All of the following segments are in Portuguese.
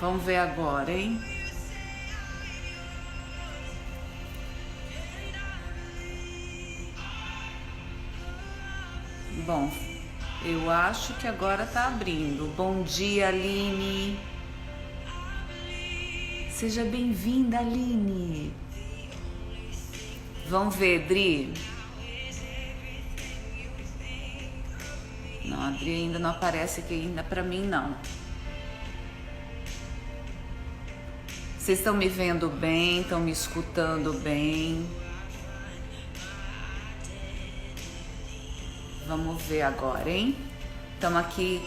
Vamos ver agora, hein? Bom, eu acho que agora tá abrindo. Bom dia, Aline. Seja bem-vinda, Aline. Vamos ver, Dri. Não, a Dri ainda não aparece aqui ainda pra mim, não. Vocês estão me vendo bem? Estão me escutando bem? Vamos ver agora, hein? Estamos aqui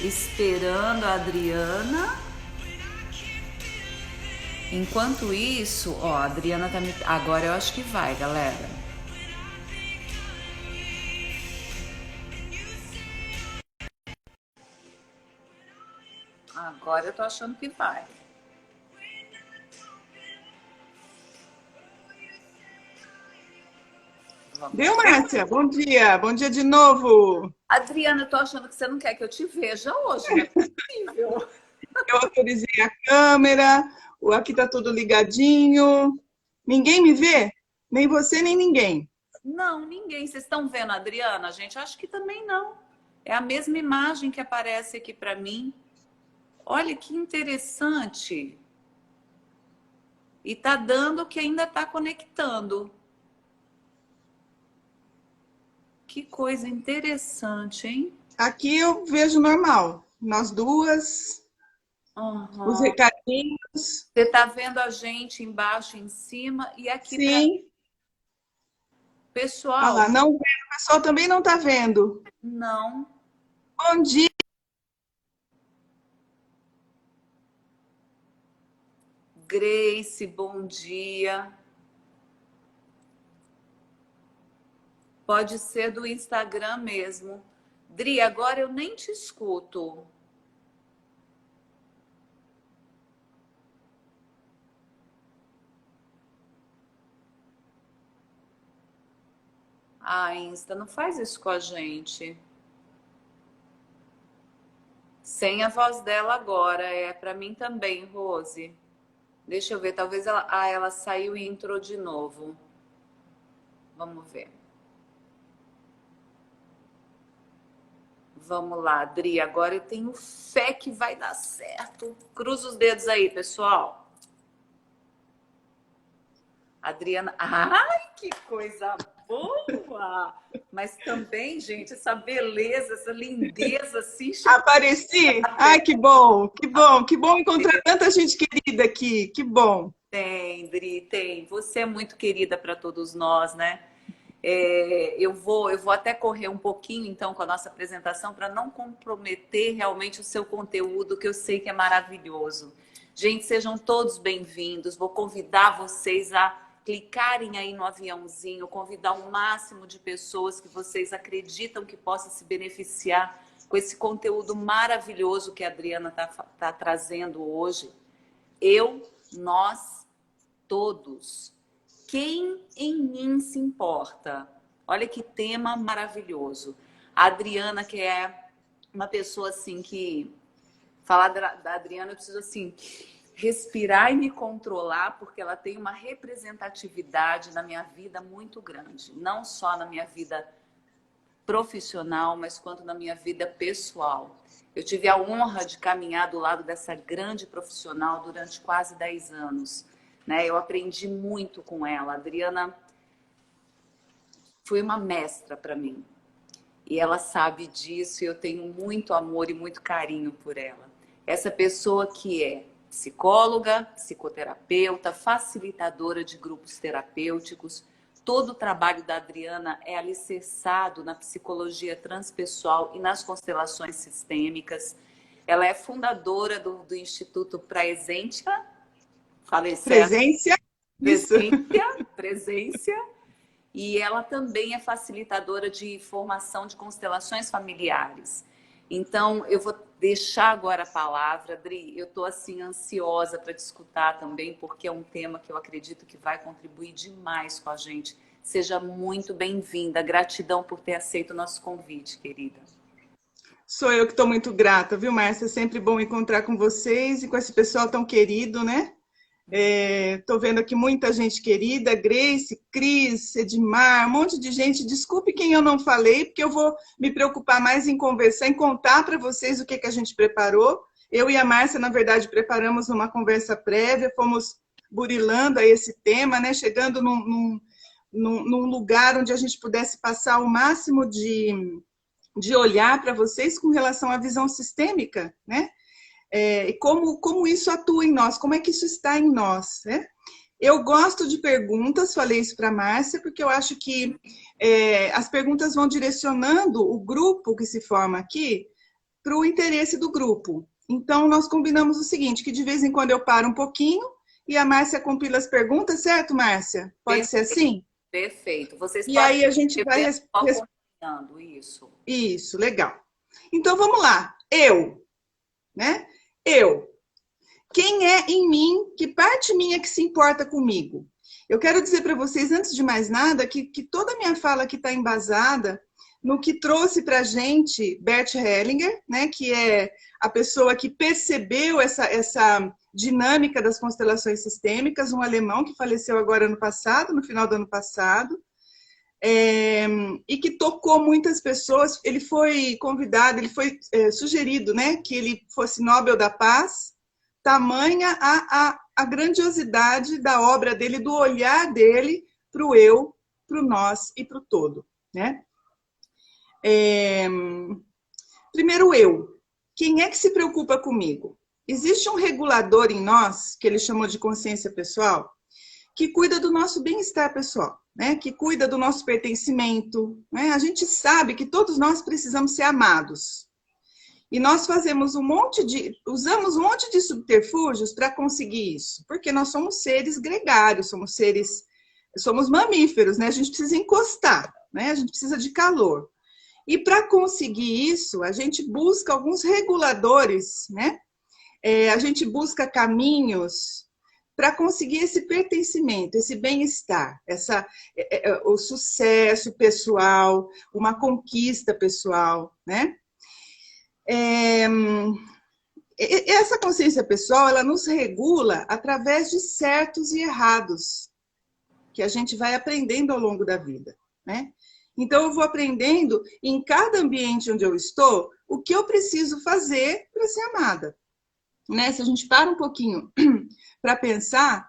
esperando a Adriana. Enquanto isso, ó, a Adriana tá me... Agora eu acho que vai, galera. Agora eu tô achando que vai. Viu, Vamos. Márcia? Bom dia. Bom dia de novo. Adriana, eu tô achando que você não quer que eu te veja hoje, não é possível. Eu autorizei a câmera, aqui tá tudo ligadinho. Ninguém me vê? Nem você, nem ninguém. Não, ninguém. Vocês estão vendo a Adriana, gente? Acho que também não. É a mesma imagem que aparece aqui para mim. Olha que interessante. E tá dando que ainda tá conectando. Que coisa interessante, hein? Aqui eu vejo normal. Nós duas, os Uhum. recadinhos. Você tá vendo a gente embaixo, em cima e aqui para Sim. Ah pessoal. lá, não vendo. O pessoal também não tá vendo. Não. Bom dia. Grace, bom dia. Pode ser do Instagram mesmo. Dri, agora eu nem te escuto. Ah, Insta, não faz isso com a gente. Sem a voz dela agora, é para mim também, Rose. Deixa eu ver, talvez ela. Ah, ela saiu e entrou de novo. Vamos ver. Vamos lá, Adri. Agora eu tenho fé que vai dar certo. Cruza os dedos aí, pessoal. Adriana. Ai, que coisa boa! Mas também, gente, essa beleza, essa lindeza assim chegou Apareci? a Ai, que bom, que bom, que bom encontrar tanta gente querida aqui. Que bom. tem, Dri, tem. Você é muito querida para todos nós, né? Eu vou até correr um pouquinho então com a nossa apresentação para não comprometer realmente o seu conteúdo, que eu sei que é maravilhoso. Gente, sejam todos bem-vindos. Vou convidar vocês a clicarem aí no aviãozinho, convidar o máximo de pessoas que vocês acreditam que possa se beneficiar com esse conteúdo maravilhoso que a Adriana tá trazendo hoje. Nós, todos. Quem em mim se importa? Olha que tema maravilhoso. A Adriana, que é uma pessoa assim que... Falar da Adriana, eu preciso assim respirar e me controlar, porque ela tem uma representatividade na minha vida muito grande. Não só na minha vida profissional, mas quanto na minha vida pessoal. Eu tive a honra de caminhar do lado dessa grande profissional durante quase 10 anos. Né? Eu aprendi muito com ela. A Adriana foi uma mestra para mim. E ela sabe disso e eu tenho muito amor e muito carinho por ela. Essa pessoa que é psicóloga, psicoterapeuta, facilitadora de grupos terapêuticos. Todo o trabalho da Adriana é alicerçado na psicologia transpessoal e nas constelações sistêmicas. Ela é fundadora do Instituto Praesentia, falei certo? Presença. Isso. Presença. E ela também é facilitadora de formação de constelações familiares. Então, eu vou deixar agora a palavra, Adri. Eu estou assim ansiosa para te escutar também, porque é um tema que eu acredito que vai contribuir demais com a gente. Seja muito bem-vinda. Gratidão por ter aceito o nosso convite, querida. Sou eu que estou muito grata, viu, Márcia? É sempre bom encontrar com vocês e com esse pessoal tão querido, né? Estou vendo aqui muita gente querida, Grace, Cris, Edmar, um monte de gente. Desculpe quem eu não falei, porque eu vou me preocupar mais em conversar, em contar para vocês o que a gente preparou. Eu e a Márcia, na verdade, preparamos uma conversa prévia, fomos burilando a esse tema, né? Chegando num lugar onde a gente pudesse passar o máximo de olhar para vocês com relação à visão sistêmica, né? E como isso atua em nós, como é que isso está em nós, né? Eu gosto de perguntas, falei isso para a Márcia, porque eu acho que as perguntas vão direcionando o grupo que se forma aqui para o interesse do grupo. Então, nós combinamos o seguinte, que de vez em quando eu paro um pouquinho e a Márcia compila as perguntas, certo, Márcia? Pode ser assim? Perfeito. Vocês E podem aí a gente vai acompanhando isso. Isso, legal. Então, vamos lá. Né? Eu. Quem é em mim, que parte minha que se importa comigo? Eu quero dizer para vocês, antes de mais nada, que toda a minha fala aqui está embasada no que trouxe para a gente Bert Hellinger, né, que é a pessoa que percebeu essa dinâmica das constelações sistêmicas, um alemão que faleceu agora ano passado, no final do ano passado, e que tocou muitas pessoas. Ele foi convidado, ele foi sugerido, né, que ele fosse Nobel da Paz, tamanha a grandiosidade da obra dele, do olhar dele para o eu, para o nós e para o todo, né? Primeiro, eu. Quem é que se preocupa comigo? Existe um regulador em nós, que ele chamou de consciência pessoal, que cuida do nosso bem-estar pessoal, né? Que cuida do nosso pertencimento, né? A gente sabe que todos nós precisamos ser amados. E nós usamos um monte de subterfúgios para conseguir isso, porque nós somos seres gregários, somos mamíferos, né? A gente precisa encostar, né? A gente precisa de calor. E para conseguir isso, a gente busca alguns reguladores, né? A gente busca caminhos para conseguir esse pertencimento, esse bem-estar, o sucesso pessoal, uma conquista pessoal, né? Essa consciência pessoal, ela nos regula através de certos e errados que a gente vai aprendendo ao longo da vida, né? Então, eu vou aprendendo em cada ambiente onde eu estou o que eu preciso fazer para ser amada, né? Se a gente para um pouquinho para pensar,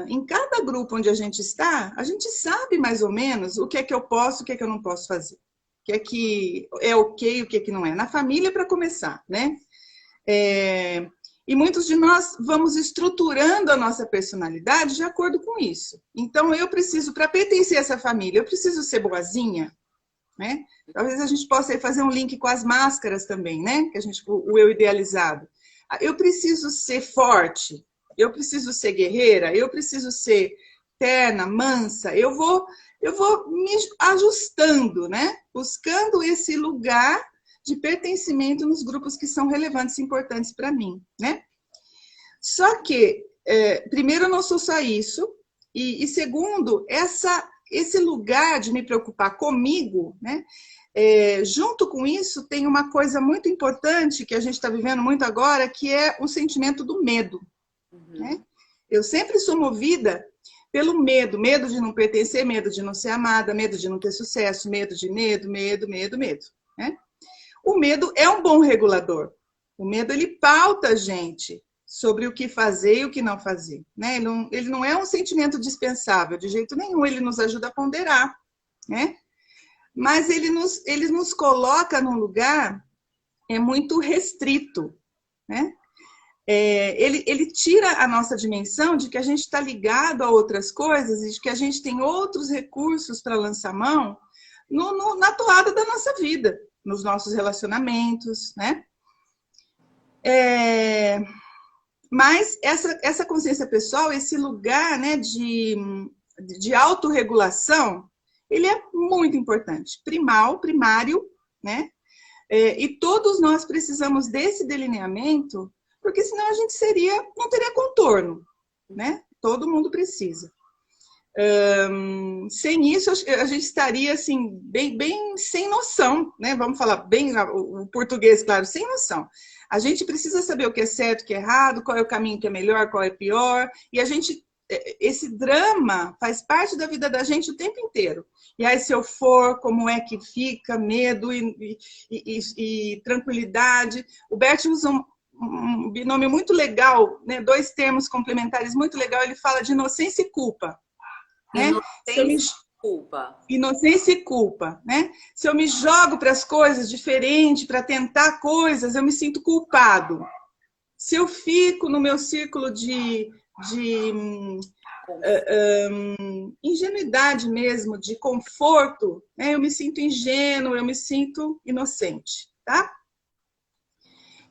em cada grupo onde a gente está, a gente sabe mais ou menos o que é que eu posso, o que é que eu não posso fazer. O que é ok, o que não é. Na família, para começar, né? E muitos de nós vamos estruturando a nossa personalidade de acordo com isso. Então, eu preciso, para pertencer a essa família, eu preciso ser boazinha, né? Talvez a gente possa fazer um link com as máscaras também, né? O eu idealizado. Eu preciso ser forte, eu preciso ser guerreira, eu preciso ser terna, mansa. Eu vou me ajustando, né? Buscando esse lugar de pertencimento nos grupos que são relevantes e importantes para mim, né? Só que, primeiro, eu não sou só isso, e segundo, esse lugar de me preocupar comigo, né? Junto com isso, tem uma coisa muito importante que a gente está vivendo muito agora, que é o sentimento do medo, né? Eu sempre sou movida pelo medo de não pertencer, medo de não ser amada, medo de não ter sucesso, medo, né? O medo é um bom regulador. O medo, ele pauta a gente sobre o que fazer e o que não fazer, né? Ele não é um sentimento dispensável, de jeito nenhum, ele nos ajuda a ponderar, né? Mas ele nos coloca num lugar muito restrito, né? Ele tira a nossa dimensão de que a gente está ligado a outras coisas e de que a gente tem outros recursos para lançar mão na toada da nossa vida, nos nossos relacionamentos, né? Mas essa consciência pessoal, esse lugar, né, de autorregulação, ele é muito importante, primário, né? E todos nós precisamos desse delineamento, porque senão a gente não teria contorno, né? Todo mundo precisa. Sem isso, a gente estaria assim, bem sem noção, né? Vamos falar bem o português, claro, sem noção. A gente precisa saber o que é certo, o que é errado, qual é o caminho que é melhor, qual é pior. E a gente, esse drama faz parte da vida da gente o tempo inteiro. E aí, se eu for, como é que fica? Medo e tranquilidade. O Bert usa um binômio muito legal, né? Dois termos complementares muito legal. Ele fala de inocência e culpa. Né? Inocência e culpa. Inocência e culpa, né? Se eu me jogo para as coisas diferente, para tentar coisas, eu me sinto culpado. Se eu fico no meu círculo de ingenuidade mesmo, de conforto, né? Eu me sinto ingênuo, eu me sinto inocente, tá?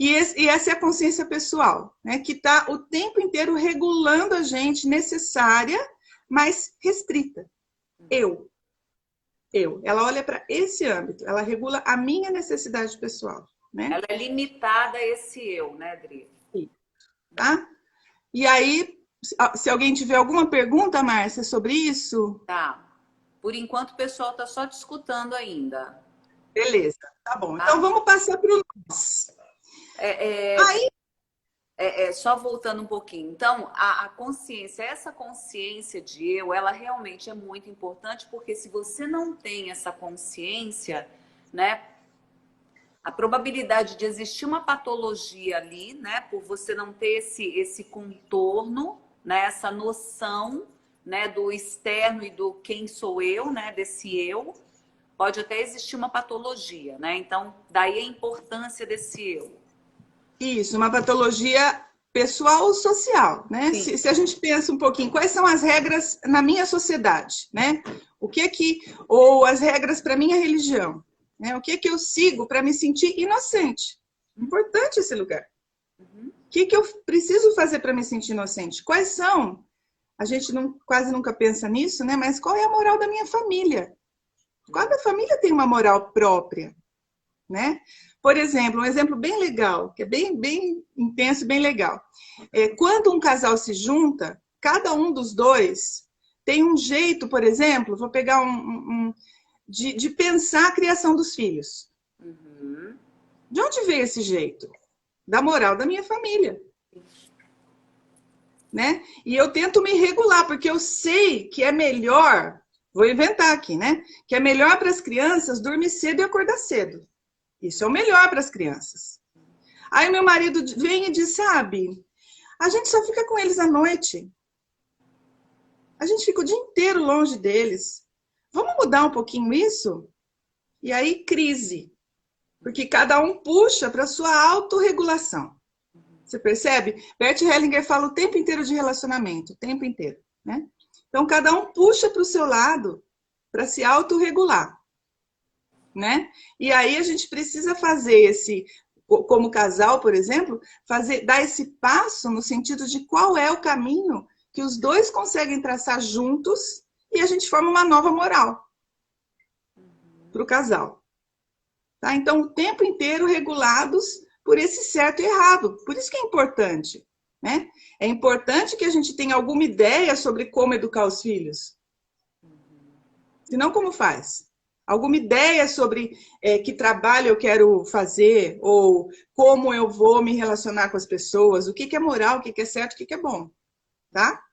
E essa é a consciência pessoal, né? Que está o tempo inteiro regulando a gente, necessária, mas restrita. Eu. Ela olha para esse âmbito, ela regula a minha necessidade pessoal, né? Ela é limitada a esse eu, né, Dri? Sim. Tá? E aí, se alguém tiver alguma pergunta, Márcia, sobre isso... Tá. Por enquanto, o pessoal está só te escutando ainda. Beleza, tá bom. Tá? Então, vamos passar para o nós. Aí... Só voltando um pouquinho. Então, a consciência, essa consciência de eu, ela realmente é muito importante, porque se você não tem essa consciência, né, a probabilidade de existir uma patologia ali, né, por você não ter esse contorno, né, essa noção, né, do externo e do quem sou eu, né, desse eu, pode até existir uma patologia, né? Então, daí a importância desse eu. Isso, uma patologia pessoal ou social, né? Se a gente pensa um pouquinho, quais são as regras na minha sociedade, né? O que é que... Ou as regras para minha religião, né? O que é que eu sigo para me sentir inocente? Importante esse lugar. O que eu preciso fazer para me sentir inocente? Quais são? A gente quase nunca pensa nisso, né? Mas qual é a moral da minha família? Cada família tem uma moral própria, né? Por exemplo, um exemplo bem legal, que é bem intenso, bem legal. Quando um casal se junta, cada um dos dois tem um jeito, por exemplo, vou pegar de pensar a criação dos filhos. Uhum. De onde veio esse jeito? Da moral da minha família. Né? E eu tento me regular, porque eu sei que é melhor, vou inventar aqui, né? Que é melhor para as crianças dormir cedo e acordar cedo. Isso é o melhor para as crianças. Aí meu marido vem e diz, sabe, a gente só fica com eles à noite. A gente fica o dia inteiro longe deles. Vamos mudar um pouquinho isso? E aí, crise. Porque cada um puxa para a sua autorregulação. Você percebe? Bert Hellinger fala o tempo inteiro de relacionamento, o tempo inteiro, né? Então, cada um puxa para o seu lado para se autorregular. Né? E aí a gente precisa fazer como casal, por exemplo, dar esse passo no sentido de qual é o caminho que os dois conseguem traçar juntos e a gente forma uma nova moral para o casal. Tá? Então, o tempo inteiro regulados por esse certo e errado. Por isso que é importante. Né? É importante que a gente tenha alguma ideia sobre como educar os filhos. Senão, como faz? Alguma ideia sobre que trabalho eu quero fazer, ou como eu vou me relacionar com as pessoas, o que é moral, o que é certo, o que é bom, tá?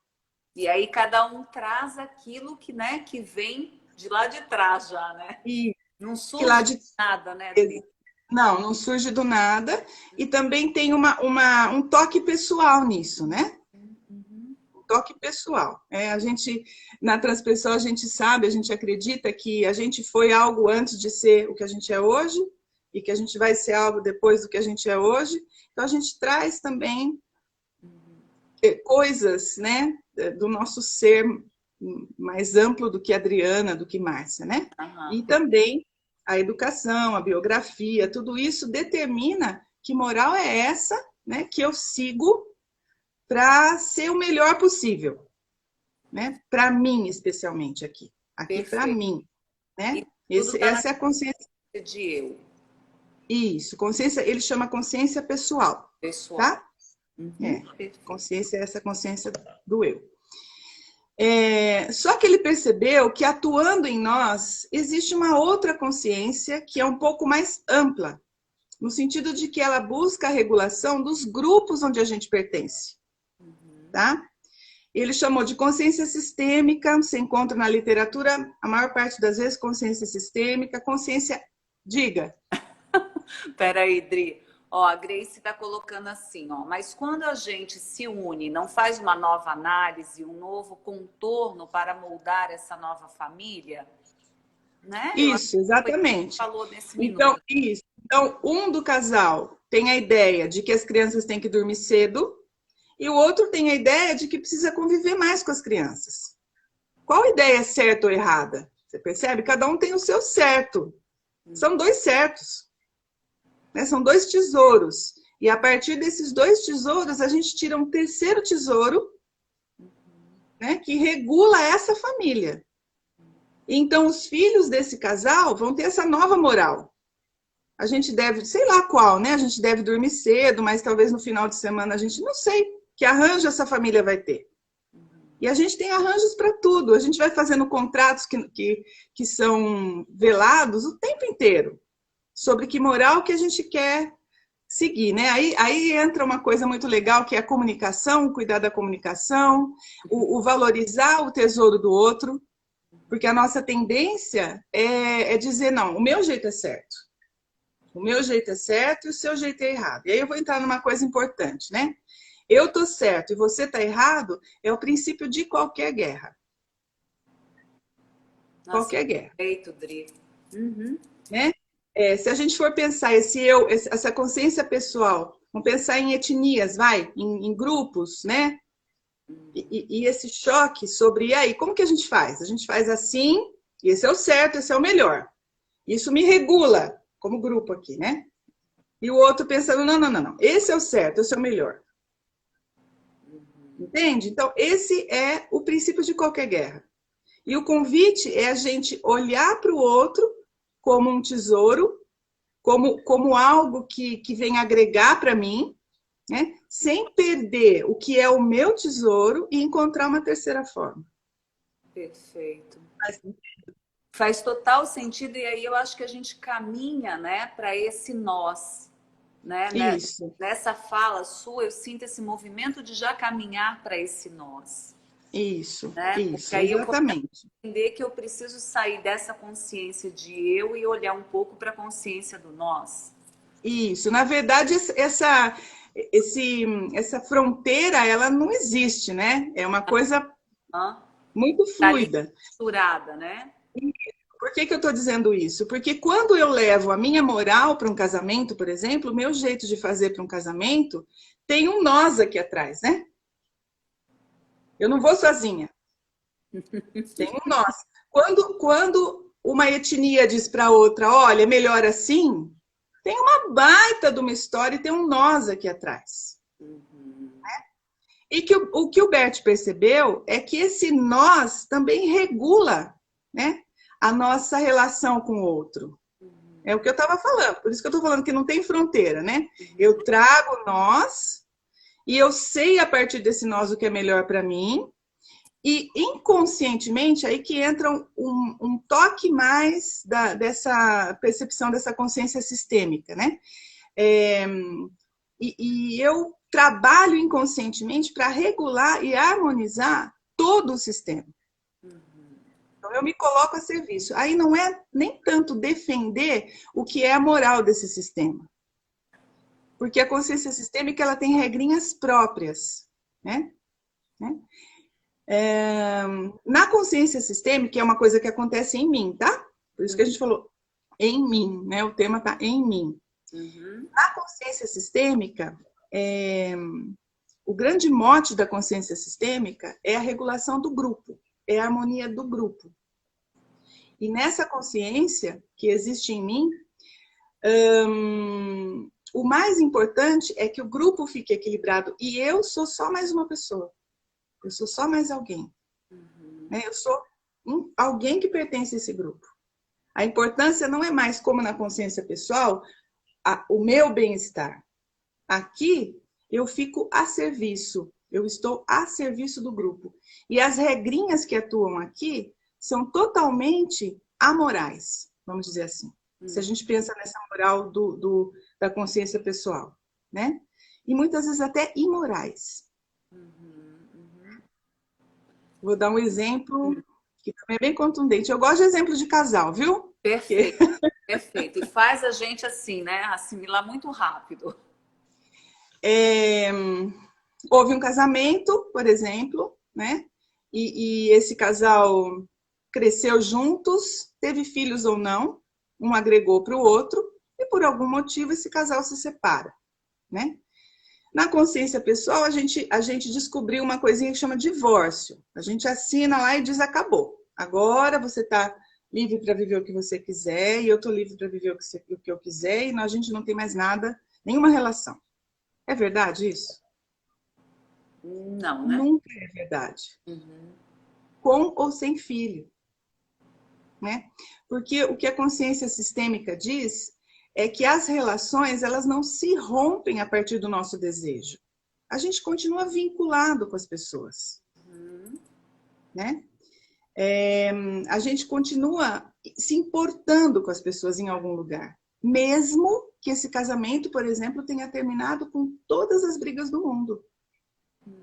E aí cada um traz aquilo que, né, que vem de lá de trás já, né? E não surge de nada, né, Dri? Não surge do nada. E também tem um toque pessoal nisso, né? Toque pessoal. A gente, na transpessoal, a gente sabe, a gente acredita que a gente foi algo antes de ser o que a gente é hoje e que a gente vai ser algo depois do que a gente é hoje. Então, a gente traz também coisas, né, do nosso ser mais amplo do que Adriana, do que Márcia, né? Uhum. E também a educação, a biografia, tudo isso determina que moral é essa, né, que eu sigo para ser o melhor possível, né? Para mim, especialmente aqui para mim, né? Essa é a consciência de eu. Isso, consciência, ele chama consciência pessoal, pessoal. Tá? Uhum. Consciência é essa consciência do eu. Só que ele percebeu que atuando em nós, existe uma outra consciência que é um pouco mais ampla, no sentido de que ela busca a regulação dos grupos onde a gente pertence, tá? Ele chamou de consciência sistêmica, você encontra na literatura, a maior parte das vezes, consciência sistêmica, consciência... Diga. Peraí, Dri. Ó, a Grace está colocando assim, ó, mas quando a gente se une, não faz uma nova análise, um novo contorno para moldar essa nova família, né? Isso, exatamente. Falou nesse Então, minuto. isso. Então, um do casal tem a ideia de que as crianças têm que dormir cedo e o outro tem a ideia de que precisa conviver mais com as crianças. Qual ideia é certa ou errada? Você percebe? Cada um tem o seu certo. São dois certos, né? São dois tesouros. E a partir desses dois tesouros, a gente tira um terceiro tesouro, né, que regula essa família. Então, os filhos desse casal vão ter essa nova moral. A gente deve, sei lá qual, né? A gente deve dormir cedo, mas talvez no final de semana a gente não sei que arranjo essa família vai ter. E a gente tem arranjos para tudo. A gente vai fazendo contratos que são velados o tempo inteiro sobre que moral que a gente quer seguir, né? Aí entra uma coisa muito legal que é a comunicação, cuidar da comunicação, o valorizar o tesouro do outro, porque a nossa tendência é dizer, não, o meu jeito é certo. O meu jeito é certo e o seu jeito é errado. E aí eu vou entrar numa coisa importante, né? Eu tô certo e você tá errado é o princípio de qualquer guerra. Nossa, qualquer guerra. Perfeito, Dri. Uhum. Né? Se a gente for pensar essa consciência pessoal, vamos pensar em etnias, em grupos, né? E esse choque sobre, e aí, como que a gente faz? A gente faz assim, e esse é o certo, esse é o melhor. Isso me regula, como grupo aqui, né? E o outro pensando, não, esse é o certo, esse é o melhor. Entende? Então, esse é o princípio de qualquer guerra. E o convite é a gente olhar para o outro como um tesouro, como algo que vem agregar para mim, né? Sem perder o que é o meu tesouro e encontrar uma terceira forma. Perfeito. Faz total sentido, e aí eu acho que a gente caminha, né, para esse nós. Né? Isso. Nessa fala sua, eu sinto esse movimento de já caminhar para esse nós. Isso, né? isso, Porque aí exatamente. eu entender que eu preciso sair dessa consciência de eu e olhar um pouco para a consciência do nós. Isso, na verdade, essa fronteira, ela não existe, né? É uma coisa muito fluida. Tá misturada, né? Por que eu estou dizendo isso? Porque quando eu levo a minha moral para um casamento, por exemplo, o meu jeito de fazer para um casamento tem um nós aqui atrás, né? Eu não vou sozinha. Tem um nós. Quando uma etnia diz para outra, olha, é melhor assim, tem uma baita de uma história e tem um nós aqui atrás. E o que o Bert percebeu é que esse nós também regula, né, a nossa relação com o outro. É o que eu estava falando, por isso que eu estou falando que não tem fronteira, né? Eu trago nós e eu sei a partir desse nós o que é melhor para mim e inconscientemente aí que entra um toque mais dessa percepção dessa consciência sistêmica, né? E eu trabalho inconscientemente para regular e harmonizar todo o sistema. Então, eu me coloco a serviço. Aí não é nem tanto defender o que é a moral desse sistema. Porque a consciência sistêmica ela tem regrinhas próprias. Né? Na consciência sistêmica, é uma coisa que acontece em mim, tá? Por isso que a gente falou em mim, né? O tema está em mim. Na consciência sistêmica, o grande mote da consciência sistêmica é a regulação do grupo, é a harmonia do grupo. E nessa consciência que existe em mim, o mais importante é que o grupo fique equilibrado. E eu sou só mais uma pessoa. Eu sou só mais alguém. Né? Eu sou alguém que pertence a esse grupo. A importância não é mais, como na consciência pessoal, o meu bem-estar. Aqui, eu fico a serviço Eu estou a serviço do grupo. E as regrinhas que atuam aqui são totalmente amorais, vamos dizer assim. Se a gente pensa nessa moral da consciência pessoal, né? E muitas vezes até imorais. Vou dar um exemplo que também é bem contundente. Eu gosto de exemplos de casal, viu? Perfeito, perfeito. E faz a gente assim, né? Assimilar muito rápido. Houve um casamento, por exemplo, né? E esse casal cresceu juntos, teve filhos ou não, um agregou para o outro, e por algum motivo esse casal se separa, né? Na consciência pessoal, a gente descobriu uma coisinha que chama divórcio. A gente assina lá e diz acabou. Agora você está livre para viver o que você quiser, e eu estou livre para viver o que eu quiser, e a gente não tem mais nada, nenhuma relação. É verdade isso? Não, né? Nunca é verdade. Com ou sem filho, né? Porque o que a consciência sistêmica diz é que as relações, elas não se rompem a partir do nosso desejo. A gente continua vinculado com as pessoas, né? A gente continua se importando com as pessoas em algum lugar, mesmo que esse casamento, por exemplo, tenha terminado com todas as brigas do mundo,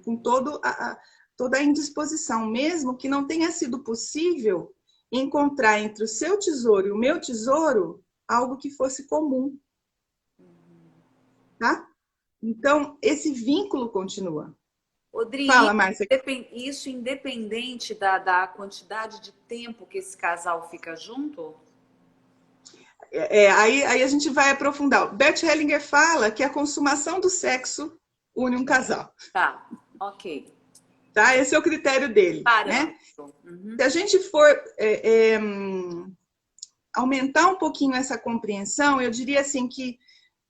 com toda a indisposição, mesmo que não tenha sido possível encontrar entre o seu tesouro e o meu tesouro algo que fosse comum, tá? Então, esse vínculo continua. Odri, Fala, Márcia. isso independente da quantidade de tempo que esse casal fica junto? Aí a gente vai aprofundar. Bert Hellinger fala que a consumação do sexo une um casal. Tá, ok. Tá? Esse é o critério dele, né? Parâmetro. Se a gente for aumentar um pouquinho essa compreensão, eu diria assim que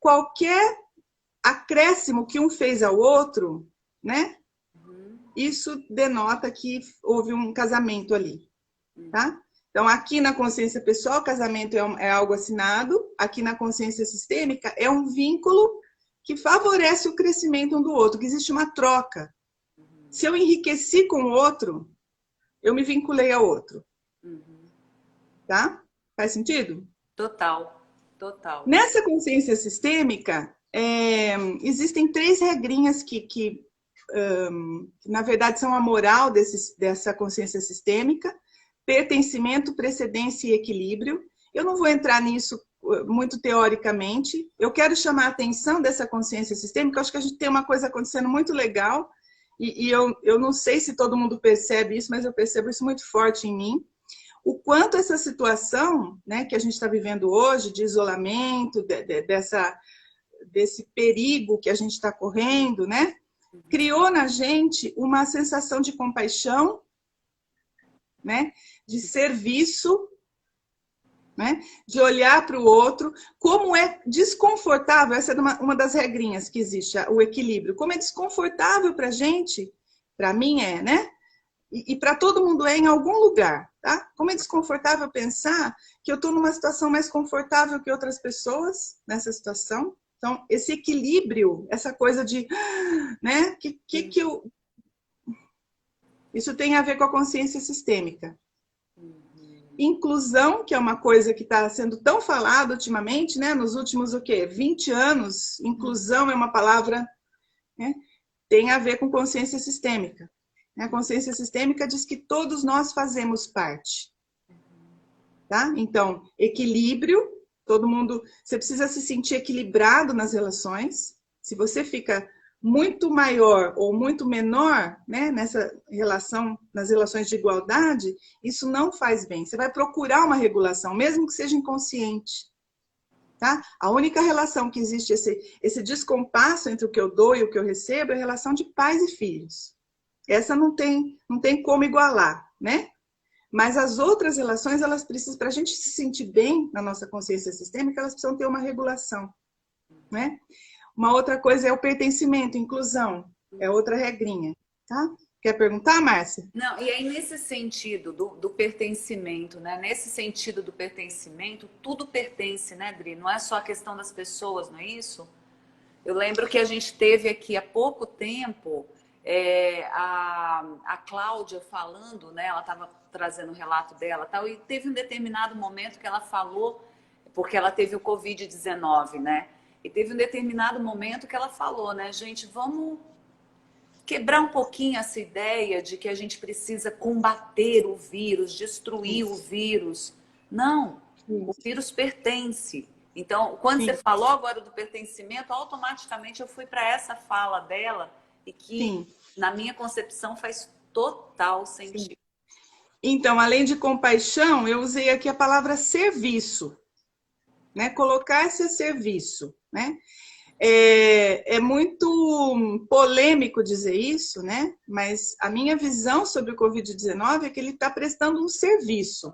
qualquer acréscimo que um fez ao outro, né? Isso denota que houve um casamento ali, tá? Então, aqui na consciência pessoal, casamento é algo assinado. Aqui na consciência sistêmica, é um vínculo que favorece o crescimento um do outro, que existe uma troca. Se eu enriqueci com o outro, eu me vinculei ao outro. Tá? Faz sentido? Total, total. Nessa consciência sistêmica, existem 3 regrinhas que na verdade, são a moral dessa consciência sistêmica: pertencimento, precedência e equilíbrio. Eu não vou entrar nisso muito teoricamente. Eu quero chamar a atenção dessa consciência sistêmica. Eu acho que a gente tem uma coisa acontecendo muito legal, e eu não sei se todo mundo percebe isso, mas eu percebo isso muito forte em mim. O quanto essa situação, né, que a gente está vivendo hoje, de isolamento, desse perigo que a gente está correndo, né, criou na gente uma sensação de compaixão, né, de serviço, né, de olhar para o outro. Como é desconfortável, essa é uma das regrinhas que existe, o equilíbrio. Como é desconfortável para a gente, para mim né? E para todo mundo em algum lugar, tá? Como é desconfortável pensar que eu estou numa situação mais confortável que outras pessoas nessa situação. Então, esse equilíbrio, essa coisa de, né? Isso tem a ver com a consciência sistêmica. Inclusão, que é uma coisa que está sendo tão falada ultimamente, né? Nos últimos, 20 anos, inclusão é uma palavra, né? Tem a ver com consciência sistêmica. A consciência sistêmica diz que todos nós fazemos parte. Tá? Então, equilíbrio, todo mundo... Você precisa se sentir equilibrado nas relações. Se você fica muito maior ou muito menor, né, nessa relação, nas relações de igualdade, isso não faz bem. Você vai procurar uma regulação, mesmo que seja inconsciente. Tá? A única relação que existe, esse descompasso entre o que eu dou e o que eu recebo, é a relação de pais e filhos. Essa não tem como igualar, né? Mas as outras relações, elas precisam, para a gente se sentir bem na nossa consciência sistêmica, elas precisam ter uma regulação, né? Uma outra coisa é o pertencimento, inclusão, é outra regrinha, tá? Quer perguntar, Márcia? Não, e aí nesse sentido do pertencimento, né? Nesse sentido do pertencimento, tudo pertence, né, Dri? Não é só a questão das pessoas, não é isso? Eu lembro que a gente teve aqui há pouco tempo A Cláudia falando, né? Ela estava trazendo o relato dela, tal, e teve um determinado momento que ela falou, porque ela teve o Covid-19, né? E teve um determinado momento que ela falou, né, gente, vamos quebrar um pouquinho essa ideia de que a gente precisa combater o vírus, destruir o vírus. Não, o vírus pertence. Então, quando você falou agora do pertencimento, automaticamente eu fui para essa fala dela e que, na minha concepção, faz total sentido. Então, além de compaixão, eu usei aqui a palavra serviço, né? Colocar-se a serviço, né? É muito polêmico dizer isso, né? Mas a minha visão sobre o Covid-19 é que ele está prestando um serviço,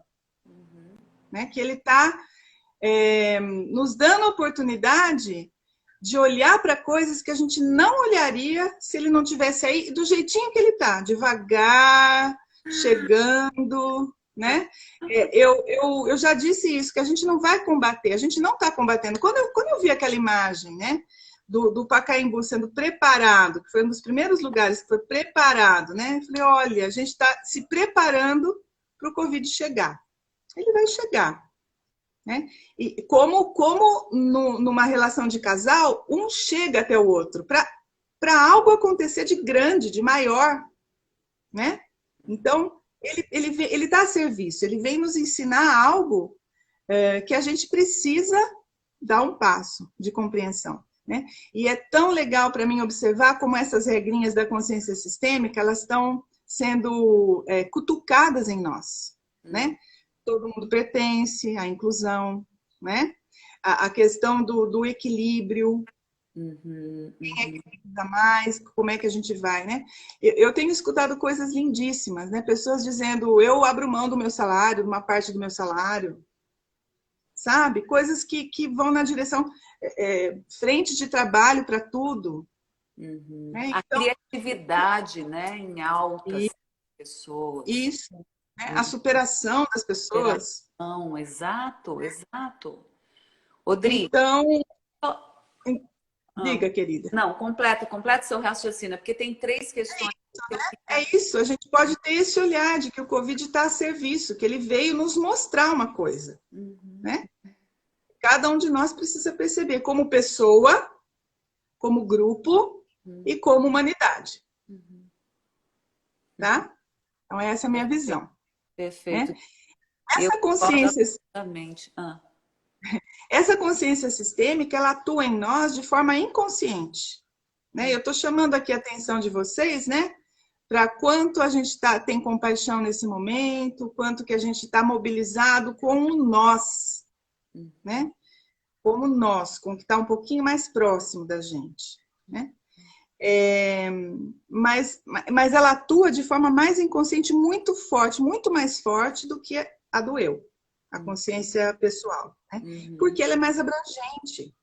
né? Que ele está nos dando a oportunidade de olhar para coisas que a gente não olharia se ele não tivesse aí do jeitinho que ele está, devagar, chegando, né? Eu já disse isso, que a gente não vai combater, a gente não está combatendo. Quando eu vi aquela imagem, né, do Pacaembu sendo preparado, que foi um dos primeiros lugares que foi preparado, né? Eu falei, olha, a gente está se preparando para o Covid chegar. Ele vai chegar. Né? E como numa relação de casal, um chega até o outro para algo acontecer de grande, de maior, né? Então ele dá serviço, ele vem nos ensinar algo que a gente precisa dar um passo de compreensão, né? E é tão legal para mim observar como essas regrinhas da consciência sistêmica elas estão sendo cutucadas em nós, né? Todo mundo pertence, a inclusão, né? A questão do equilíbrio, quem é que precisa mais, como é que a gente vai, né? Eu tenho escutado coisas lindíssimas, né? Pessoas dizendo, eu abro mão do meu salário, uma parte do meu salário, sabe? Coisas que vão na direção, frente de trabalho para tudo. Né? A Então, criatividade, né, em altas pessoas. Isso. Né? A superação das pessoas. Não, exato, exato. Rodrigo, Então, diga, querida. Não, completa seu raciocínio, porque tem 3 questões. É isso, a gente pode ter esse olhar de que o Covid está a serviço, que ele veio nos mostrar uma coisa. Né? Cada um de nós precisa perceber como pessoa, como grupo e como humanidade. Tá? Então, essa é a minha visão. Perfeito. Né? Essa consciência sistêmica, ela atua em nós de forma inconsciente. Né? Eu estou chamando aqui a atenção de vocês, né? Para quanto a gente tem compaixão nesse momento, quanto que a gente está mobilizado com o nós, né? Como nós, com o que está um pouquinho mais próximo da gente, né? Mas ela atua de forma mais inconsciente, muito forte, muito mais forte do que a do eu, a consciência pessoal, né? Porque ela é mais abrangente.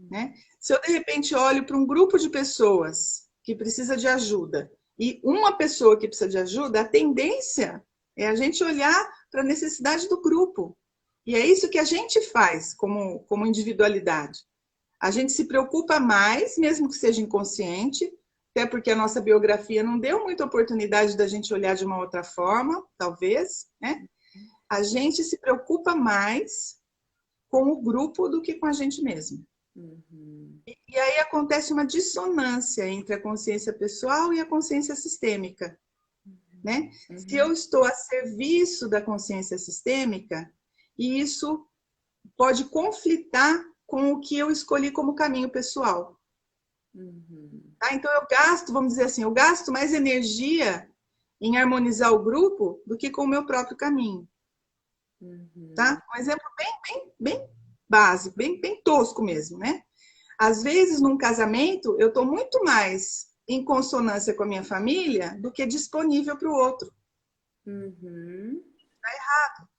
Né? Se eu, de repente, olho para um grupo de pessoas que precisa de ajuda e uma pessoa que precisa de ajuda, a tendência é a gente olhar para a necessidade do grupo. E é isso que a gente faz como individualidade. A gente se preocupa mais, mesmo que seja inconsciente, até porque a nossa biografia não deu muita oportunidade da gente olhar de uma outra forma, talvez, né? A gente se preocupa mais com o grupo do que com a gente mesmo. E aí acontece uma dissonância entre a consciência pessoal e a consciência sistêmica. Né? Se eu estou a serviço da consciência sistêmica, e isso pode conflitar com o que eu escolhi como caminho pessoal. Tá? Então eu gasto, vamos dizer assim, eu gasto mais energia em harmonizar o grupo do que com o meu próprio caminho. Tá? Um exemplo bem básico, bem tosco mesmo, né? Às vezes, num casamento, eu estou muito mais em consonância com a minha família do que disponível para o outro. Está errado.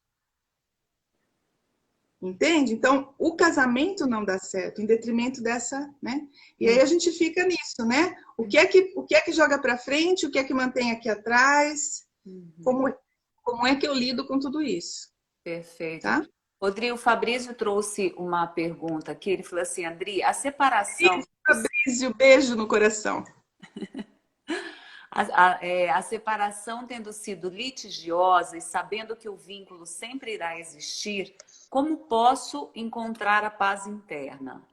Entende? Então, o casamento não dá certo, em detrimento dessa, né? E aí a gente fica nisso, né? O que é que joga para frente, o que é que mantém aqui atrás? Como é que eu lido com tudo isso? Perfeito. Tá? Rodrigo, o Fabrício trouxe uma pergunta aqui. Ele falou assim, Adri, a separação... Fabrício, beijo no coração. A separação tendo sido litigiosa e sabendo que o vínculo sempre irá existir, como posso encontrar a paz interna?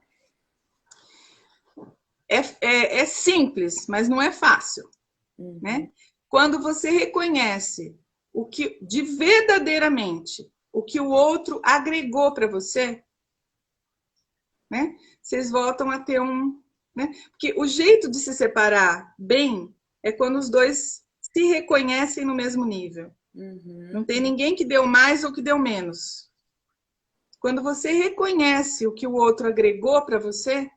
É simples, mas não é fácil, né? Quando você reconhece o que de verdadeiramente o que o outro agregou para você, né? Vocês voltam a ter né? Porque o jeito de se separar bem é quando os dois se reconhecem no mesmo nível. Não tem ninguém que deu mais ou que deu menos. Quando você reconhece o que o outro agregou para você,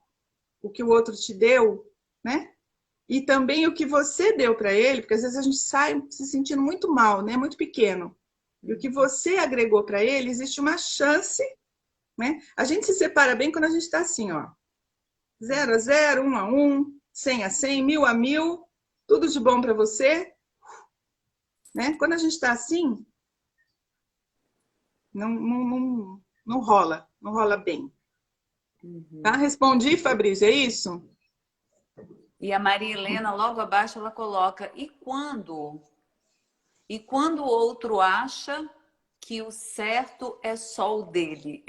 o que o outro te deu, né? E também o que você deu para ele, porque às vezes a gente sai se sentindo muito mal, né? Muito pequeno. E o que você agregou para ele, existe uma chance, né? A gente se separa bem quando a gente está assim, ó. 0 a 0, 1 a 1, 100 a 100, 1000 a 1000, tudo de bom para você, né? Quando a gente está assim, não rola bem. Tá? Respondi, Fabrício, é isso? E a Maria Helena, logo abaixo, ela coloca: e quando? E quando o outro acha que o certo é só o dele?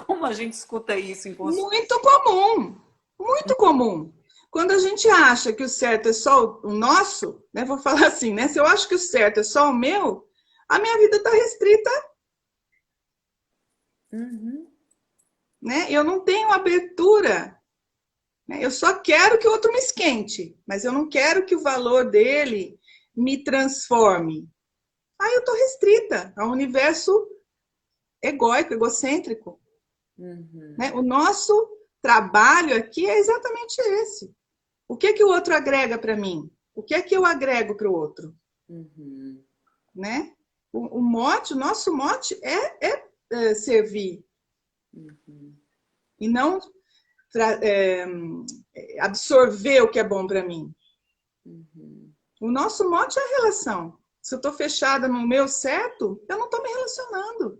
Como a gente escuta isso em consulta? Muito comum, muito comum. Quando a gente acha que o certo é só o nosso, né? Vou falar assim, né? Se eu acho que o certo é só o meu, a minha vida está restrita, né? Eu não tenho abertura, né? Eu só quero que o outro me esquente, mas eu não quero que o valor dele me transforme. Aí eu estou restrita ao universo egóico, egocêntrico. Né? O nosso trabalho aqui é exatamente esse. O que é que o outro agrega para mim? O que é que eu agrego para o outro? Né? O mote, o nosso mote é servir. E não absorver o que é bom para mim. O nosso mote é a relação. Se eu estou fechada no meu certo, eu não estou me relacionando.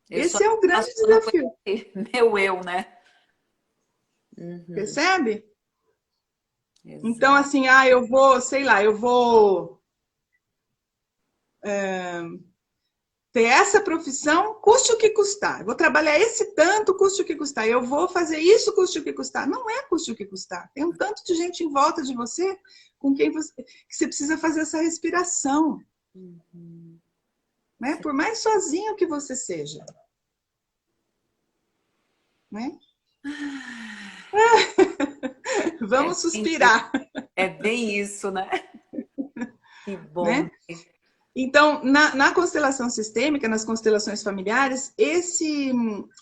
Esse é o grande desafio. Meu eu, né? Percebe? Exato. Então, assim, eu vou, sei lá, eu vou ter essa profissão, custe o que custar. Eu vou trabalhar esse tanto, custe o que custar. Eu vou fazer isso, custe o que custar. Não é custe o que custar. Tem um tanto de gente em volta de você com quem que você precisa fazer essa respiração. Né? Por mais sozinho que você seja. Né? Vamos suspirar. É bem isso, né? Que bom. Né? Então, na constelação sistêmica, nas constelações familiares,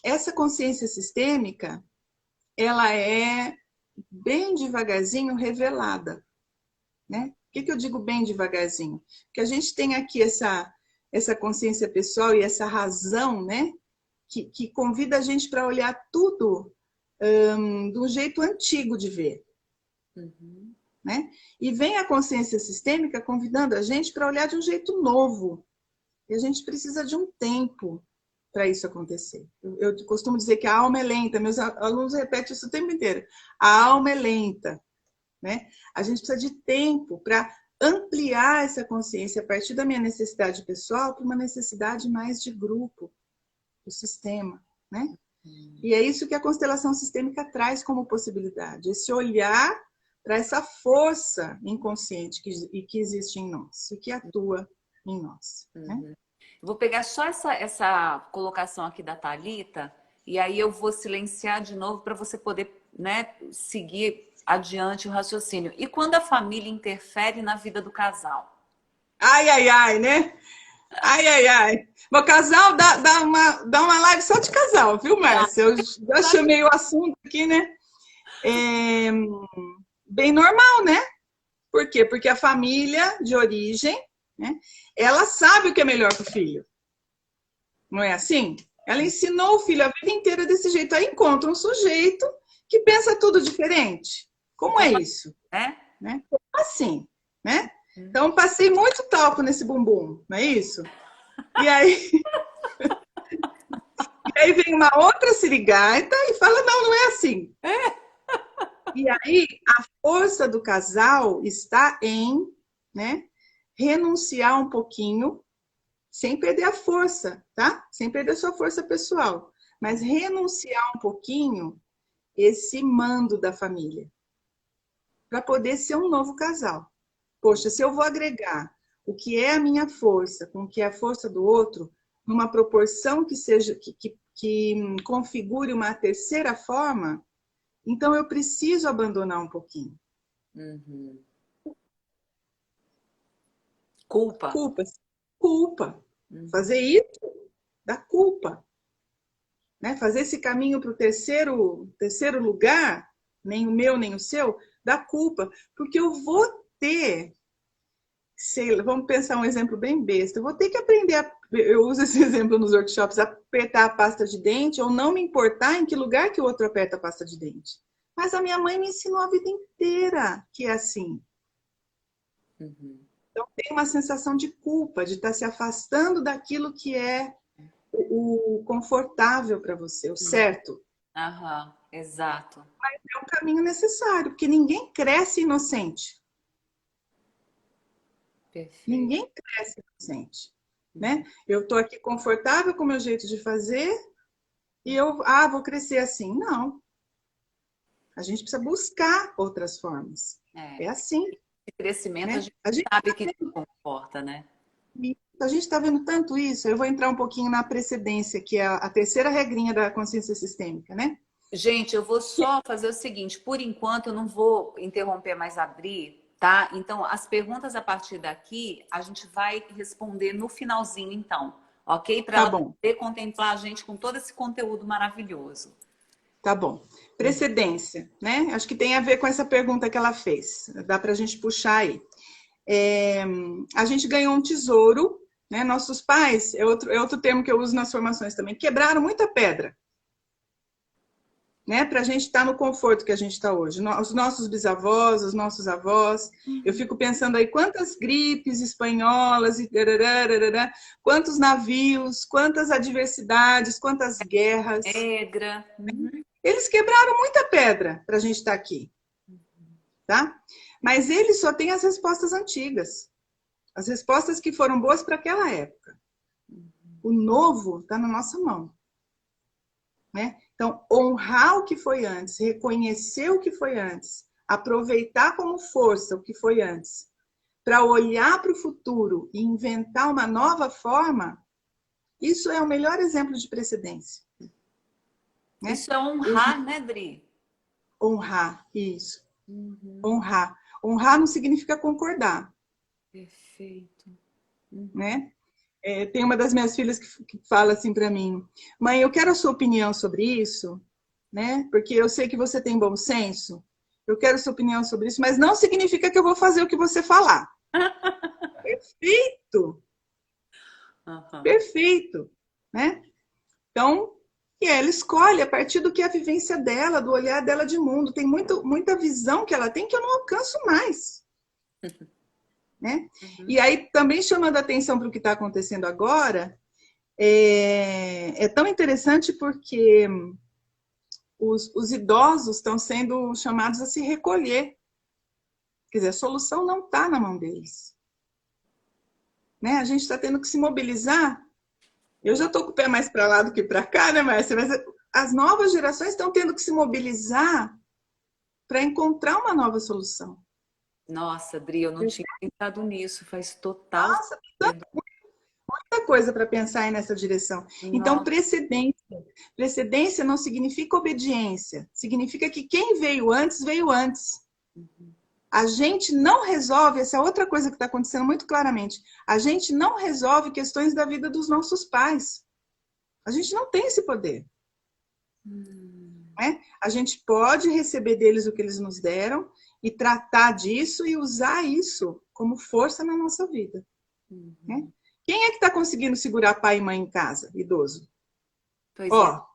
essa consciência sistêmica, ela é bem devagarzinho revelada. Né? Por que eu digo bem devagarzinho? Porque a gente tem aqui essa consciência pessoal e essa razão, né? Que convida a gente para olhar tudo de um jeito antigo de ver. Né? E vem a consciência sistêmica convidando a gente para olhar de um jeito novo. E a gente precisa de um tempo para isso acontecer. Eu costumo dizer que a alma é lenta, meus alunos repetem isso o tempo inteiro. A alma é lenta. Né? A gente precisa de tempo para ampliar essa consciência a partir da minha necessidade pessoal para uma necessidade mais de grupo, do sistema. Né? E é isso que a constelação sistêmica traz como possibilidade, esse olhar para essa força inconsciente que existe em nós e que atua em nós. Né? Vou pegar só essa colocação aqui da Thalita e aí eu vou silenciar de novo para você poder, né, seguir adiante o raciocínio. E quando a família interfere na vida do casal? Ai, ai, ai, né? Ai, ai, ai. O casal dá uma live só de casal, viu, Márcia? Eu já chamei o assunto aqui, né? Bem normal, né? Por quê? Porque a família de origem, né, ela sabe o que é melhor para o filho. Não é assim? Ela ensinou o filho a vida inteira desse jeito. Aí encontra um sujeito que pensa tudo diferente. Como é isso? Né? Assim, né? Então, passei muito talco nesse bumbum, não é isso? E aí vem uma outra sirigaita e fala, não é assim. E aí, a força do casal está em, né, renunciar um pouquinho, sem perder a força, tá? Sem perder a sua força pessoal, mas renunciar um pouquinho esse mando da família, para poder ser um novo casal. Poxa, se eu vou agregar o que é a minha força com o que é a força do outro, numa proporção que seja que configure uma terceira forma, então eu preciso abandonar um pouquinho. Uhum. Culpa. Culpa, culpa. Uhum. Fazer isso dá culpa. Né? Fazer esse caminho para o terceiro lugar, nem o meu, nem o seu, dá culpa. Porque eu vou ter, sei lá, vamos pensar um exemplo bem besta, eu vou ter que aprender, eu uso esse exemplo nos workshops, apertar a pasta de dente ou não me importar em que lugar que o outro aperta a pasta de dente. Mas a minha mãe me ensinou a vida inteira que é assim. Uhum. Então tem uma sensação de culpa, de estar se afastando daquilo que é o confortável para você, o certo. Aham, exato. É um caminho necessário, porque ninguém cresce inocente. Perfeito. Ninguém cresce inocente. Né? Eu estou aqui confortável com o meu jeito de fazer e eu vou crescer assim. Não. A gente precisa buscar outras formas. É. É assim. Esse crescimento a Né? gente A gente sabe que comporta, né? está vendo tanto isso. Eu vou entrar um pouquinho na precedência, que é a terceira regrinha da consciência sistêmica. Né? Gente, eu vou só fazer o seguinte, por enquanto eu não vou interromper mais a Dri, tá? Então, as perguntas a partir daqui, a gente vai responder no finalzinho, então, ok? Para Tá ela bom. poder contemplar a gente com todo esse conteúdo maravilhoso. Tá bom. Precedência, né? Acho que tem a ver com essa pergunta que ela fez. Dá para a gente puxar aí. A gente ganhou um tesouro, né? Nossos pais, é outro termo que eu uso nas formações também, quebraram muita pedra, né? Para a gente estar no conforto que a gente está hoje. Os nossos bisavós, os nossos avós. Eu fico pensando aí quantas gripes espanholas, e quantos navios, quantas adversidades, quantas guerras. Negra. Uhum. Eles quebraram muita pedra para a gente estar aqui, tá? Mas eles só têm as respostas antigas. As respostas que foram boas para aquela época. O novo está na nossa mão. Né? Então, honrar o que foi antes, reconhecer o que foi antes, aproveitar como força o que foi antes, para olhar para o futuro e inventar uma nova forma, isso é o melhor exemplo de precedência. Né? Isso é Os, honrar, né, Dri? honrar, isso. Uhum. Honrar. Honrar não significa concordar. Perfeito. Uhum. Né? Tem uma das minhas filhas que fala assim para mim: mãe, eu quero a sua opinião sobre isso, né? Porque eu sei que você tem bom senso. Eu quero a sua opinião sobre isso, mas não significa que eu vou fazer o que você falar. Perfeito, Uhum. perfeito, né? Então, e ela escolhe a partir do que é a vivência dela, do olhar dela de mundo. Tem muita visão que ela tem que eu não alcanço mais. Né? Uhum. E aí, também chamando a atenção para o que está acontecendo agora, é tão interessante porque os idosos estão sendo chamados a se recolher. Quer dizer, a solução não está na mão deles. Né? A gente está tendo que se mobilizar. Eu já estou com o pé mais para lá do que para cá, né, Márcia? Mas as novas gerações estão tendo que se mobilizar para encontrar uma nova solução. Nossa, Dri, eu não tinha pensado nisso. Faz total Nossa, sentido. muita coisa para pensar aí nessa direção. Então, Nossa. precedência. Precedência não significa obediência. Significa que quem veio antes, veio antes. A gente não resolve, essa é outra coisa que está acontecendo muito claramente, a gente não resolve questões da vida dos nossos pais. A gente não tem esse poder. Né? A gente pode receber deles o que eles nos deram e tratar disso e usar isso como força na nossa vida. Né? Quem é que está conseguindo segurar pai e mãe em casa, idoso? Pois é. Ó,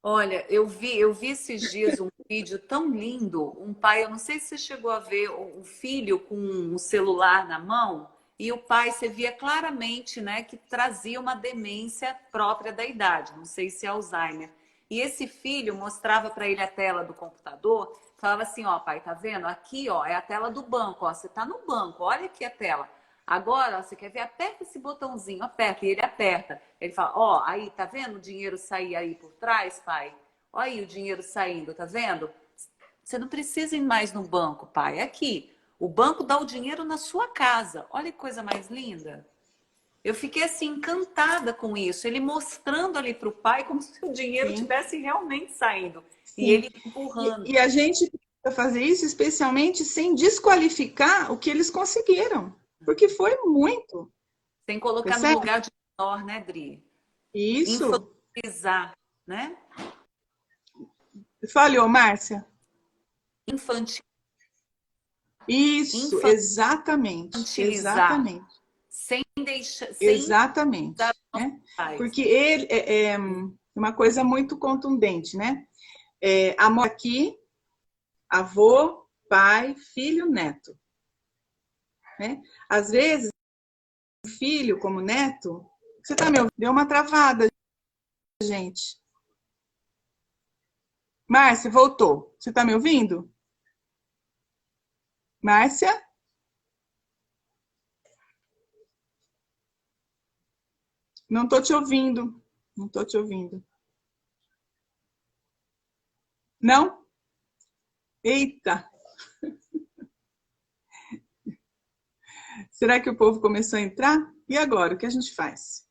Olha, eu vi esses dias um vídeo tão lindo. Um pai, eu não sei se você chegou a ver o filho com um celular na mão, e o pai, você via claramente, né, que trazia uma demência própria da idade, não sei se é Alzheimer. E esse filho mostrava para ele a tela do computador, falava assim, ó, pai, tá vendo? Aqui, ó, é a tela do banco, ó, você tá no banco, olha aqui a tela. Agora, ó, você quer ver? Aperta esse botãozinho, aperta. E ele aperta. Ele fala, ó, aí, tá vendo o dinheiro sair aí por trás, pai? Olha aí o dinheiro saindo, tá vendo? Você não precisa ir mais no banco, pai. É aqui. O banco dá o dinheiro na sua casa. Olha que coisa mais linda. Eu fiquei assim encantada com isso. Ele mostrando ali para o pai como se o dinheiro Sim, tivesse realmente saindo. E sim. ele empurrando, E a gente precisa fazer isso especialmente sem desqualificar o que eles conseguiram, porque foi muito, sem colocar no percebe? lugar de menor, né, Dri? Isso. Infantilizar, né? Falhou, Márcia? Infantil, Isso, exatamente, infantilizar, exatamente, sem deixar, sem dar exatamente, né? pais. Porque ele é uma coisa muito contundente, né? Amor aqui, avô, pai, filho, neto, né? Às vezes, filho como neto, você tá me ouvindo? Deu uma travada, gente. Márcia, voltou. Você tá me ouvindo? Márcia? Não tô te ouvindo. Não tô te ouvindo. Não? Eita! Será que o povo começou a entrar? E agora, o que a gente faz?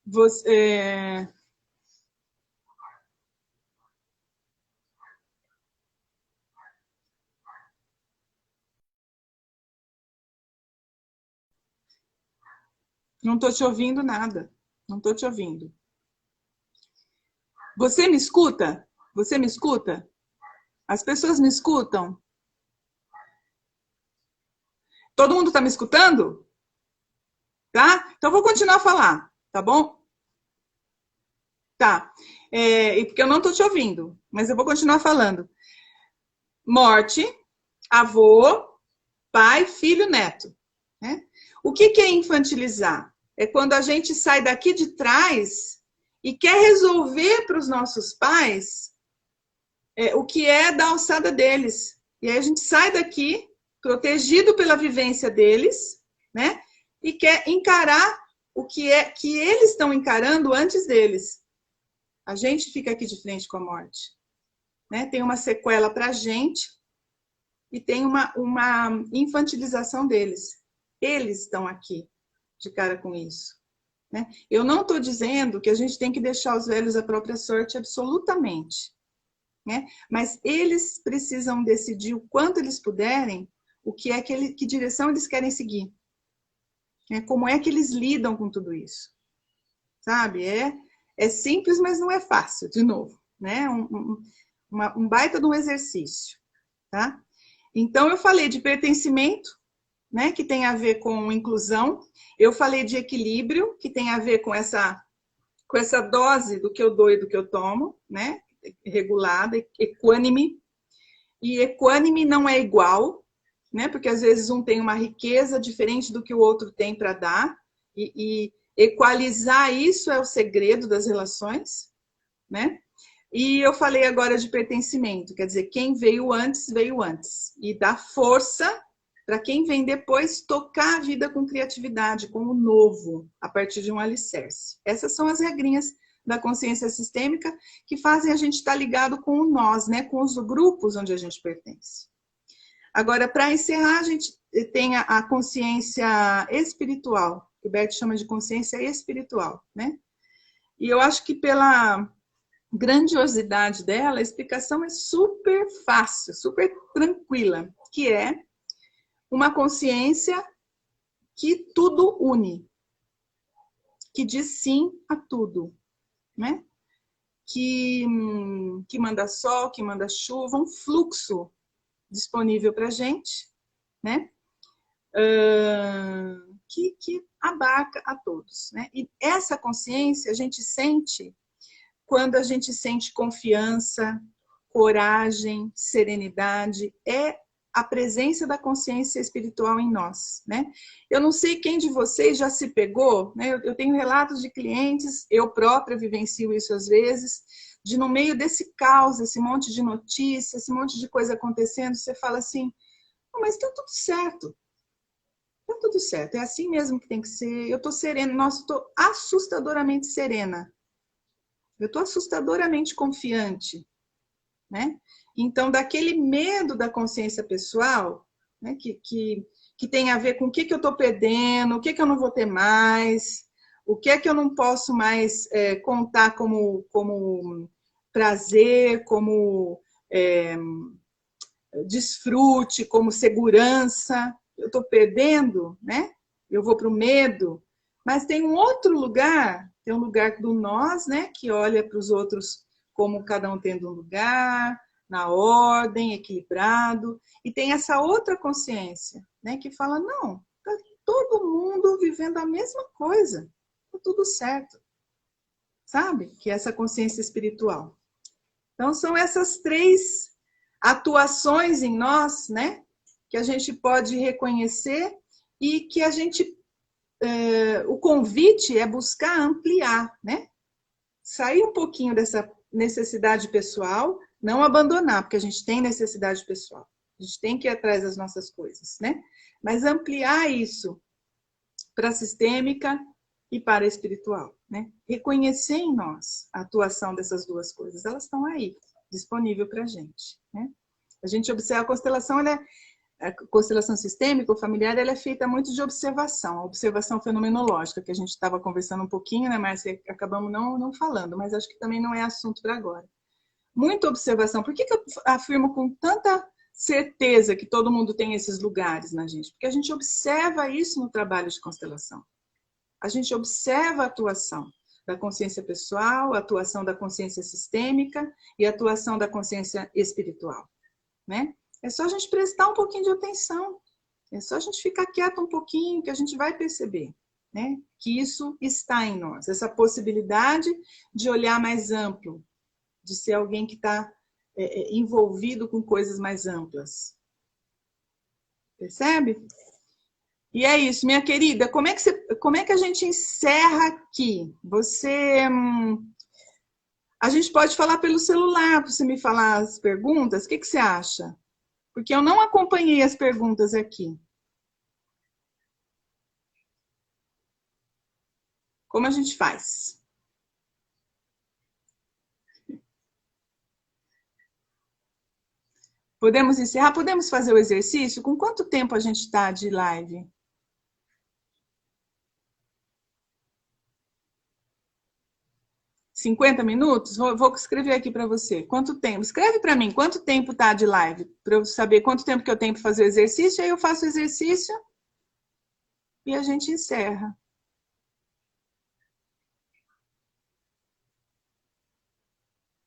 Você, não tô te ouvindo nada. Não tô te ouvindo. Você me escuta? Você me escuta? As pessoas me escutam? Todo mundo está me escutando? Tá? Então, eu vou continuar a falar, tá bom? Tá. E porque eu não tô te ouvindo, mas eu vou continuar falando. Morte, avô, pai, filho, neto. Né? O que é infantilizar? É quando a gente sai daqui de trás e quer resolver para os nossos pais o que é da alçada deles. E aí a gente sai daqui, protegido pela vivência deles, né? E quer encarar o que é que eles estão encarando antes deles. A gente fica aqui de frente com a morte. Né? Tem uma sequela para a gente e tem uma infantilização deles. Eles estão aqui de cara com isso. Né? Eu não estou dizendo que a gente tem que deixar os velhos à própria sorte, absolutamente. Né? Mas eles precisam decidir o quanto eles puderem, o que é que direção eles querem seguir. Né? Como é que eles lidam com tudo isso. Sabe? É simples, mas não é fácil, de novo. Né? Um baita de um exercício. Tá? Então, eu falei de pertencimento, né, que tem a ver com inclusão. Eu falei de equilíbrio, que tem a ver com essa dose do que eu dou e do que eu tomo, né, regulada, equânime. E equânime não é igual, né, porque às vezes um tem uma riqueza diferente do que o outro tem para dar. E equalizar isso é o segredo das relações, né? E eu falei agora de pertencimento, quer dizer, quem veio antes, veio antes. E dá força para quem vem depois tocar a vida com criatividade, com o novo, a partir de um alicerce. Essas são as regrinhas da consciência sistêmica que fazem a gente estar ligado com o nós, né? Com os grupos onde a gente pertence. Agora, para encerrar, a gente tem a consciência espiritual, que o Bert chama de consciência espiritual, né? E eu acho que pela grandiosidade dela, a explicação é super fácil, super tranquila, que é uma consciência que tudo une, que diz sim a tudo, né? Que manda sol, que manda chuva, um fluxo disponível para a gente, né? Que abarca a todos, né? E essa consciência a gente sente quando a gente sente confiança, coragem, serenidade, é a presença da consciência espiritual em nós, né? Eu não sei quem de vocês já se pegou, né? Eu tenho relatos de clientes, eu própria vivencio isso às vezes, de no meio desse caos, esse monte de notícias, esse monte de coisa acontecendo, você fala assim, mas tá tudo certo. Tá tudo certo, é assim mesmo que tem que ser. Eu tô serena, nossa, eu tô assustadoramente serena. Eu tô assustadoramente confiante, né? Então, daquele medo da consciência pessoal, né, que tem a ver com o que eu estou perdendo, o que eu não vou ter mais, o que é que eu não posso mais contar como prazer, como desfrute, como segurança. Eu estou perdendo, né? Eu vou para o medo. Mas tem um outro lugar, tem um lugar do nós, né? Que olha para os outros como cada um tendo um lugar, na ordem, equilibrado. E tem essa outra consciência, né? Que fala, não, tá todo mundo vivendo a mesma coisa. Tá tudo certo. Sabe? Que é essa consciência espiritual. Então, são essas três atuações em nós, né? Que a gente pode reconhecer e que a gente... o convite é buscar ampliar, né? Sair um pouquinho dessa necessidade pessoal, não abandonar, porque a gente tem necessidade pessoal. A gente tem que ir atrás das nossas coisas, né? Mas ampliar isso para a sistêmica e para a espiritual, né? Reconhecer em nós a atuação dessas duas coisas, elas estão aí, disponível para a gente, né? A gente observa a constelação, a constelação sistêmica ou familiar, ela é feita muito de observação, a observação fenomenológica, que a gente estava conversando um pouquinho, né, Márcia? Acabamos não falando, mas acho que também não é assunto para agora. Muita observação. Por que eu afirmo com tanta certeza que todo mundo tem esses lugares na gente? Porque a gente observa isso no trabalho de constelação. A gente observa a atuação da consciência pessoal, a atuação da consciência sistêmica e a atuação da consciência espiritual, né? É só a gente prestar um pouquinho de atenção, é só a gente ficar quieto um pouquinho que a gente vai perceber, né? Que isso está em nós, essa possibilidade de olhar mais amplo, de ser alguém que está envolvido com coisas mais amplas. Percebe? E é isso, minha querida, como é que a gente encerra aqui? A gente pode falar pelo celular, para você me falar as perguntas, o que você acha? Porque eu não acompanhei as perguntas aqui. Como a gente faz? Podemos encerrar? Podemos fazer o exercício? Com quanto tempo a gente está de live? 50 minutos? Vou escrever aqui para você. Quanto tempo? Escreve para mim, quanto tempo está de live? Para eu saber quanto tempo que eu tenho para fazer o exercício. Aí eu faço o exercício e a gente encerra.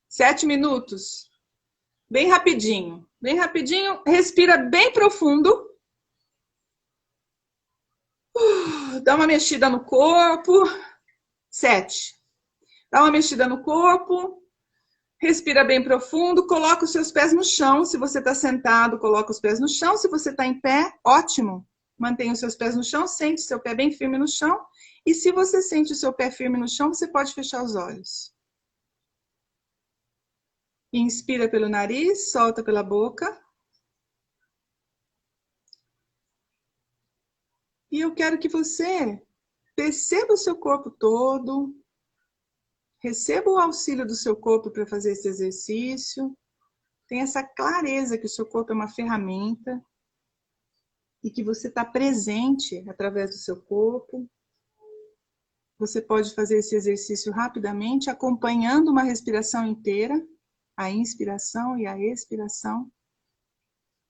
Sete minutos. Bem rapidinho. Bem rapidinho. Respira bem profundo. Dá uma mexida no corpo. 7. Dá uma mexida no corpo. Respira bem profundo. Coloca os seus pés no chão. Se você está sentado, coloca os pés no chão. Se você está em pé, ótimo. Mantenha os seus pés no chão. Sente o seu pé bem firme no chão. E se você sente o seu pé firme no chão, você pode fechar os olhos. Inspira pelo nariz, solta pela boca. E eu quero que você perceba o seu corpo todo. Receba o auxílio do seu corpo para fazer esse exercício. Tenha essa clareza que o seu corpo é uma ferramenta e que você está presente através do seu corpo. Você pode fazer esse exercício rapidamente, acompanhando uma respiração inteira, a inspiração e a expiração,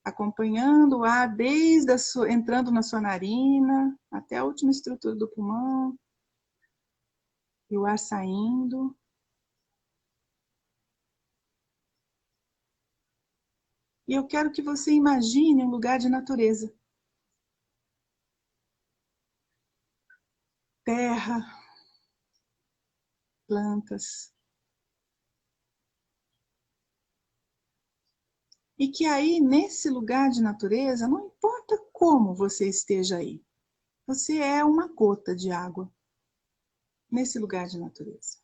acompanhando o ar desde entrando na sua narina até a última estrutura do pulmão, e o ar saindo. E eu quero que você imagine um lugar de natureza. Terra, plantas, E que aí, nesse lugar de natureza, não importa como você esteja aí, você é uma gota de água nesse lugar de natureza.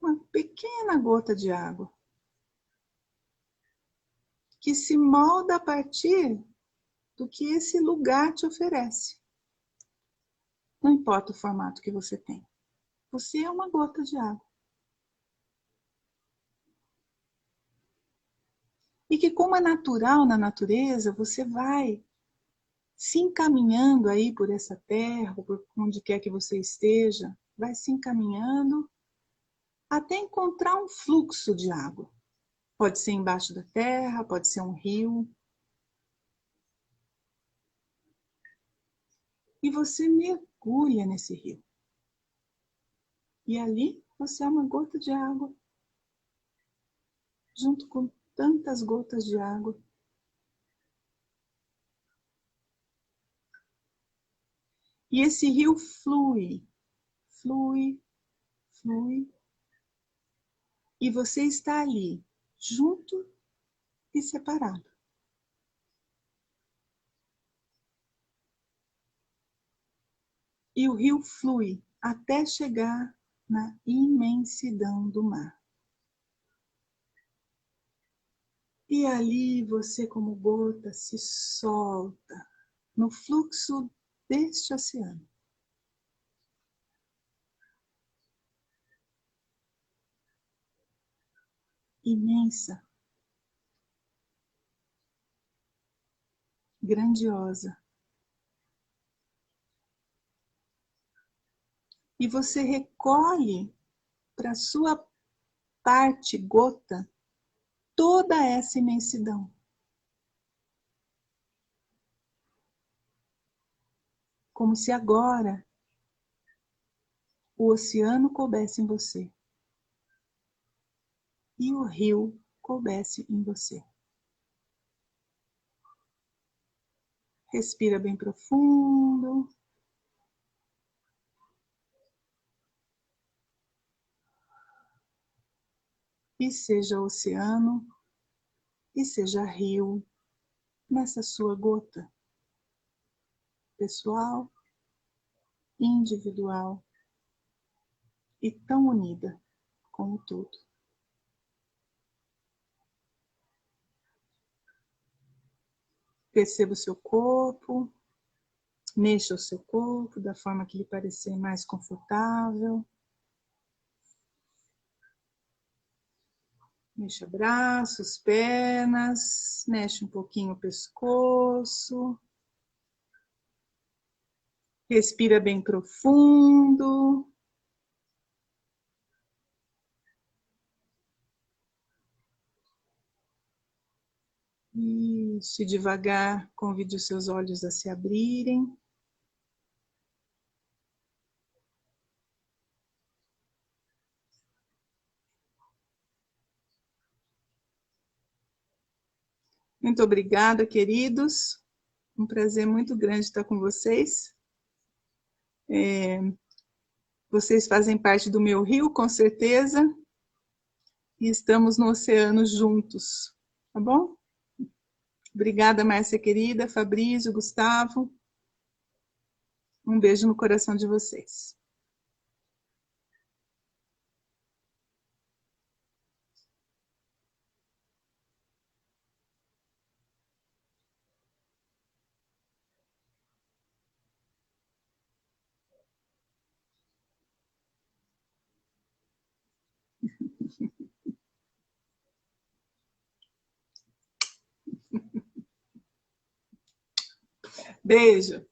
Uma pequena gota de água que se molda a partir do que esse lugar te oferece. Não importa o formato que você tem. Você é uma gota de água. E que, como é natural na natureza, você vai se encaminhando aí por essa terra, ou por onde quer que você esteja, vai se encaminhando até encontrar um fluxo de água. Pode ser embaixo da terra, pode ser um rio. E você mergulha nesse rio. E ali você é uma gota de água, junto com tantas gotas de água. E esse rio flui, flui, flui. E você está ali, junto e separado. E o rio flui até chegar na imensidão do mar. E ali você, como gota, se solta no fluxo deste oceano. Imensa, grandiosa. E você recolhe para sua parte gota toda essa imensidão. Como se agora o oceano coubesse em você e o rio coubesse em você. Respira bem profundo. E seja oceano, e seja rio, nessa sua gota pessoal, individual e tão unida com o todo. Perceba o seu corpo, mexa o seu corpo da forma que lhe parecer mais confortável. Mexa braços, pernas, mexe um pouquinho o pescoço. Respira bem profundo. Isso, devagar, convide os seus olhos a se abrirem. Muito obrigada, queridos. Um prazer muito grande estar com vocês. Vocês fazem parte do meu rio, com certeza. E estamos no oceano juntos, tá bom? Obrigada, Márcia querida, Fabrício, Gustavo. Um beijo no coração de vocês. Beijo.